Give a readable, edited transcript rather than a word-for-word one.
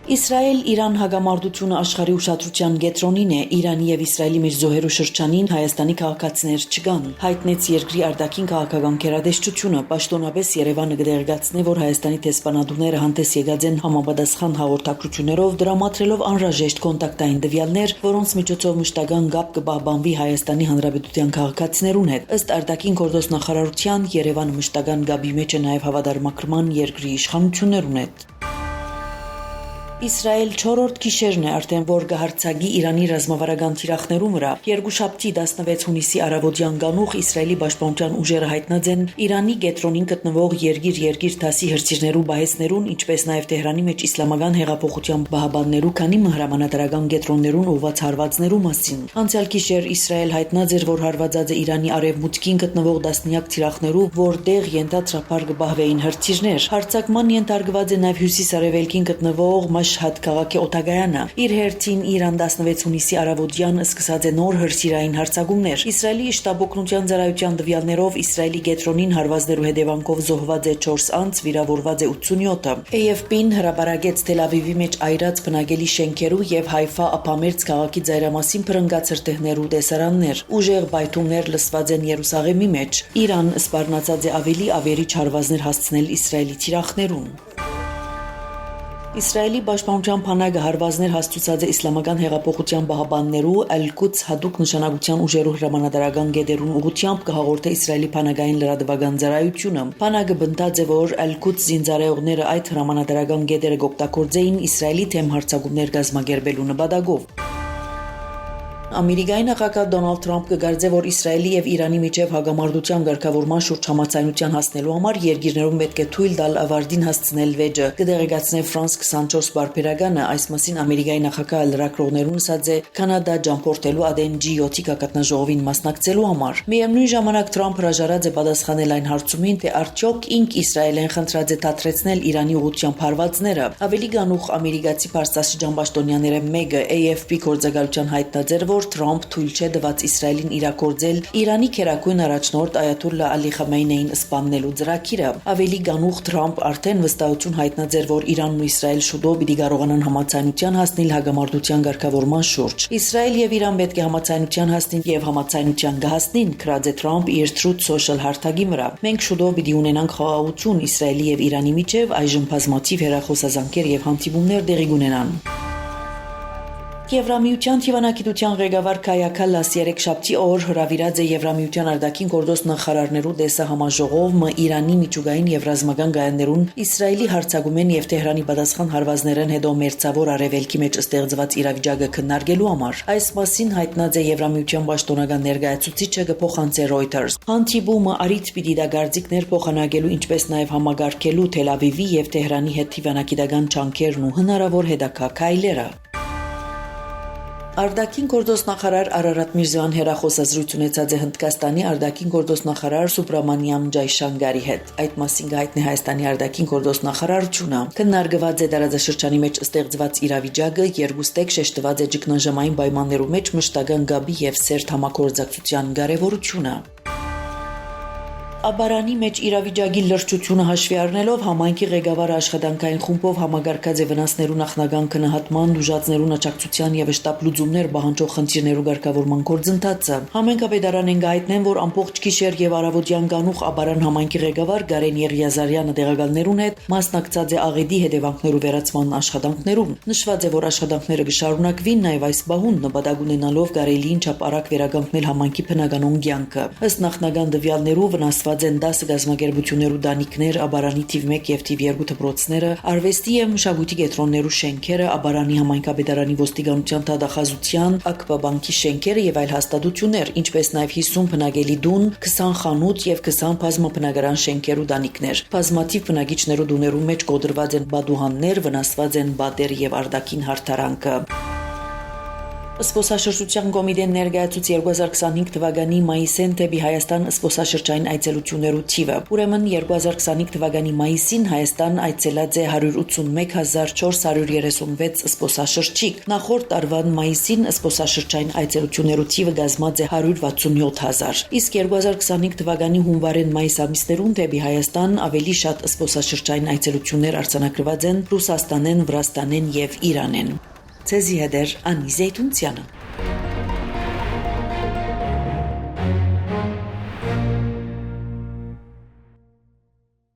Իսրայել-Իրան հագամարտությունը աշխարհի ուշադրության կենտրոնին է, Իրանի եւ Իսրայելի մեջ զոհերու շրջանին Հայաստանի քաղաքացիներ չկան, հայտնեց երկրի արտաքին քաղաքական գերատեսչությունը, պաշտոնապես Երևանը կդեղեկացնի, որ Հայաստանի տեսփանատուները հանդես եկած են համապատասխան հաղորդակցություններով, դրամատրելով անհրաժեշտ կոնտակտային տվյալներ, որոնց միջոցով մշտական կապ կպահպանվի Հայաստանի Հանրապետության քաղաքացիներուն հետ։ Ըստ արտաքին գործոստ նախարարության, Երևանը մշտական կապի մեջ է նաեւ հավատարմագրման երկրի իշխանություններուն հետ։ Իսրայել 4-րդ գիշերն է արդեն, որ կհարձակի Իրանի ռազմավարական թիրախներու վրա։ Երկուշաբթի 16 հունիսի առավոտյան գանուխ Իսրայելի պաշտպանության ուժերը հայտնած են Իրանի կենտրոնին գտնվող երկիր դասի հրթիռներու բահեսներուն, ինչպես նաև Թեհրանի մեջ իսլամական հեղափոխության պահապաններու քանի հրամանատարական կենտրոններուն ուղված հարվածներու մասին։ Անցյալ գիշեր Իսրայել հայտնած էր, որ հարվածած է Իրանի արևմուտքին գտնվող դասնյակ թիրախներու, որտեղ ենթադրաբար կբահվեին հրթիռներ։ Հարձակման ենթարկված է նաև հյուսիս-արևելքին գտնվող Մաշհադ քաղաքի օտագայանը։ Իր հերթին Իրան 16 հունիսի առավոտյան սկսած է նոր հրթիռային հարձակումներ։ Իսրայելի շտաբ օգնության ծառայության տվյալներով Իսրայելի կենտրոնին հարվածներու հետևանքով զոհված է 4 անձ, վիրավորված է 87-ը։ AFP-ն հրապարակեց Թել Ավիվի մեջ այրած բնակելի շենքերու եւ Հայֆա ափամերձ քաղաքի ծայրամասին փրկած հրթիռներու տեսարաններ։ Ուժեղ բայթումներ լսված են Երուսաղեմի մեջ։ Իրան սպառնացած է ավելի ավերիչ հարվածներ հասցնել Իսրայելի թիրախներուն։ Իսրայելի պաշտպանության բանակը հարվածներ հասցուցած է իսլամական հեղափոխության պահապաններու Ալ-Կուդս հատուկ նշանակության ուժերու հրամանատարական գեդերուն ուղղությամբ կհաղորդե Իսրայելի բանակային լրատվական ծառայությունը։ Բանակը բնդած է, որ Ալ-Կուդս զինծառայողները այդ հրամանատարական գեդերը կօգտագործեին Իսրայելի թեմ հարձակումներ կազմակերպելու նպատակով։ Ամերիկայի նախագահ Դոնալդ Թրամփը կգարձե, որ Իսրայելի եւ Իրանի միջև հագամարտության ղեկավարման շուրջ համաձայնության հասնելու համար երկիրներուն պետք է թույլ տալ ավարտին հասցնել վեճը։ Կդեղեկացնե Ֆրանս 24 բարբերականը, այս մասին Ամերիկայի նախագահը լրագրողներուն ասաց է Կանադա ճամփորդելու Ադեն G7-ի կակատնաժողովին մասնակցելու համար։ Միևնույն ժամանակ Թրամփը հրաժարած է պատասխանել այն հարցումին, թե արդյոք ինք Իսրայելեն խնդրած է դադրեցնել Իրանի ուղղությամբ հարվածները։ Ավելի գանուխ ամերիկացի բարձրաստիճան պաշտոնյաները մեկը AFP գործակալության հայտնած էր, որ Թրամփ թույլ չէ տված Իսրայելին իրագործել Իրանի քերակույն առաջնորդ Այաթոլլա Ալի Խամեյնեին սպաննելու ծրագիրը։ Ավելի գանուխ Թրամփ արդեն վստահություն հայտնած էր, որ Իրանն ու Իսրայել շուտով պիտի կարողանան համաձայնության հասնել հագամարտության ղեկավարման շուրջ։ Իսրայել եւ Իրան պետք է համաձայնության հասնին եւ համաձայնության կհասնին, քրած է Թրամփ իր Truth Social հարթակի վրա։ Մենք շուտով պիտի ունենանք խաղաղություն Իսրայելի եւ Իրանի միջև, այժմ բազմաթիվ հերախոսազանգեր եւ հանդիպումներ տեղի կունենան։ Եվրամիության թիվանագիտության ղեկավար Քայա Քալլաս երեքշաբթի օր հրավիրած է Եվրամիության արտաքին գործոստ նախարարներու տեսահամաժողով Իրանի միջուկային եւ ռազմական գայաններուն Իսրայելի հարձակումեն եւ Թեհրանի պատասխան հարվածներեն հետո մերձավոր արևելքի մեջ ստեղծված իրավիճակը քննարկելու համար։ Այս մասին հայտնած է Եվրամիության պաշտոնական ներկայացուցիչը կփոխանցե Reuters։ Հանդիպումը արիթ պիտի դա գարձիկներ փոխանակելու, ինչպես նաեւ համագարկելու Թել Ավիվի եւ Թեհրանի հետ թիվանագիտական ջանքերն ու հնարավոր հետագա քայլերը։ Արտաքին գործոստ նախարար Արարատ Միրզոյան հերախոսազրույց ունեցած է Հնդկաստանի արտաքին գործոստ նախարար Սուբրամանիամ Ջայշանկարի հետ։ Այդ մասին կհայտնի Հայաստանի արտաքին գործոստ նախարարությունը։ Քննարկված է տարածաշրջանի մեջ ստեղծված իրավիճակը, երկուստեք շեշտված է ճգնաժամային պայմաններու մեջ մշտական գաբի եւ սերտ համագործակցության կարեւորությունը։ Աբարանի մեջ իրավիճակի լրջությունը հաշվի առնելով համայնքի ղեկավարը աշխատանքային խումբով համագարկած է վնասներու նախնական քննադատման, ուժածներուն աջակցության եւ շտապ լուծումներ պահանջող խնդիրներու ղեկավարման գործընթացը։ Համենգապետարանեն գայտնեն, որ ամբողջ գիշեր եւ առավոտյան գանուխ Աբարան համայնքի ղեկավար Գարեն Եղիազարյանը տեղակալներուն հետ մասնակցած է աղետի հետևանքներու վերացման աշխատանքներուն։ Նշված է, որ աշխատանքները կշարունակվին նաեւ այս բահուն նպատակ ունենալով կարելիին չափ արագ վերականգնել համայնքի բնականոն կյանքը։ Ըստ նախնական տվյալներու վնասված են 10 գազམ་ակերպություններու դանիքներ, Աբարանի թիվ 1 եւ թիվ 2 դպրոցները, արվեստի եւ մշակույթի կենտրոններու շենքերը, Աբարանի համայնքապետարանի ոստիկանության դատախազության, Ակվաբանկի շենքերը եւ այլ հաստատություններ, ինչպես նաեւ 50 բնակելի տուն, 20 խանութ եւ 20 բազմաբնակարան շենքերու դանիքներ։ Բազմաթիվ բնակիչներու տուներու մեջ կոտրված են բադուհաններ, վնասված են բադեր եւ արտաքին հարթարանքը։ Զբոսաշրջության կոմիտեն ներկայացուց 2025 թվականի մայիսին դեպի Հայաստան զբոսաշրջային այցելություններու թիվը։ Ուրեմն 2025 թվականի մայիսին Հայաստան այցելած է 181,436 զբոսաշրջիկ։ Նախորդ տարվան մայիսին զբոսաշրջային այցելություններու թիվը կազմած է 167,000։ Իսկ 2025 թվականի հունվարին մայիս ամիսներուն դեպի Հայաստան ավելի շատ զբոսաշրջային այցելություններ արձանագրված են Ռուսաստանեն, Վրաստանեն եւ Իրանեն։ Ցեզի հետ Անի Զեյթունցյանը։